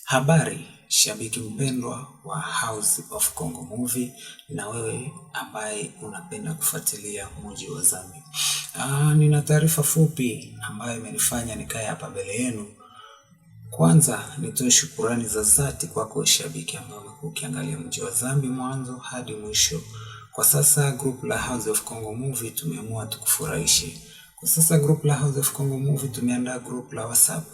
Habari, shabiki mpendwa wa House of Congo Movie na wewe ambaye unapenda kufuatilia Muji wa Zambi. Nina taarifa fupi ambayo imenifanya nikae hapa mbele yenu. Kwanza nitoe shukurani za dhati kwako shabiki ambao umekuwa ukiangalia Muji wa Zambi mwanzo hadi mwisho. Kwa sasa group la House of Congo Movie tumeamua tukufurahishe. Kwa sasa group la House of Congo Movie tumeandaa group la WhatsApp.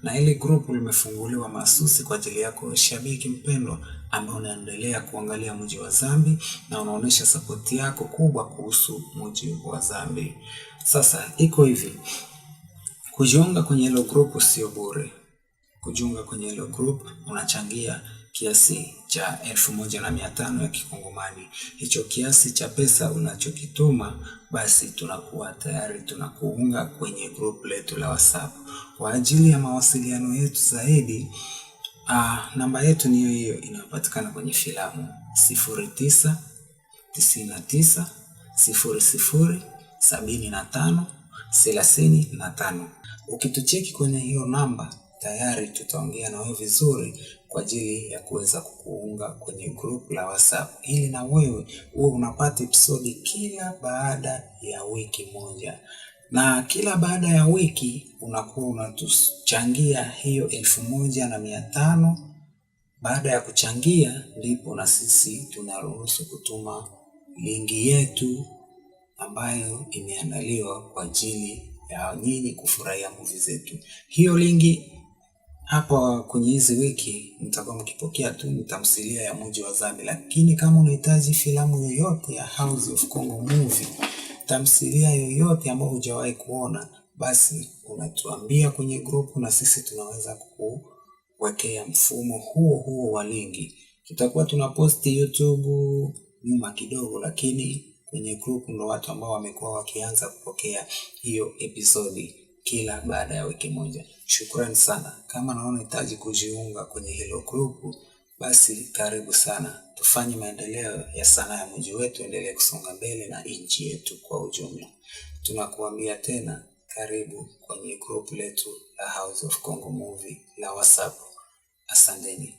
Na ile group limefunguliwa mahsusi kwa ajili yako shabiki mpendwa ambao unaendelea kuangalia Muji wa Zambi na unaonesha support yako kubwa kuhusu Muji wa Zambi. Sasa iko hivi. Kujiunga kwenye hilo group sio bure. Kujiunga kwenye hilo group unachangia kiasi cha 1500 ya kikongomani. Hicho kiasi cha pesa unachokituma basi tunakuwa tayari tunakuunga kwenye group letu la WhatsApp. Kwa ajili ya mawasiliano yetu zaidi, namba yetu ni hiyo inayopatikana kwenye filamu 09 99 00 75 35. Ukitucheki kwenye hiyo namba tayari tutaongea na wewe vizuri kwa ajili ya kuweza kukuunga kwenye group la WhatsApp ili na wewe uwe unapata episode kila baada ya wiki moja. Na kila baada ya wiki unakuwa unatuchangia hiyo 1500. Baada ya kuchangia ndipo na sisi tunaruhusu kutuma linki yetu ambayo imeandaliwa kwa ajili ya nyinyi kufurahia movie zetu. Hiyo linki hapa kwenye hizi wiki mtakuwa mkipokea tu tamthilia ya Muji wa Zambi, lakini kama unahitaji filamu yoyote ya House of Congo Movie, tamthilia yoyote ambayo hujawahi kuona, basi unatuambia kwenye group na sisi tunaweza kukuwekea mfumo huo wa linki. Tutakuwa tunaposti YouTube nyuma kidogo, lakini kwenye group ndo watu ambao wamekuwa wakianza kupokea hiyo episodi kila baada ya wiki moja. Shukrani sana. Kama naona unahitaji kujiunga kwenye hilo group, basi karibu sana. Tufanye maendeleo ya sanaa ya mji wetu endelee kusonga mbele na nchi yetu kwa ujumla. Tunakuambia tena karibu kwenye group letu la House of Congo Movie la WhatsApp. Asanteni.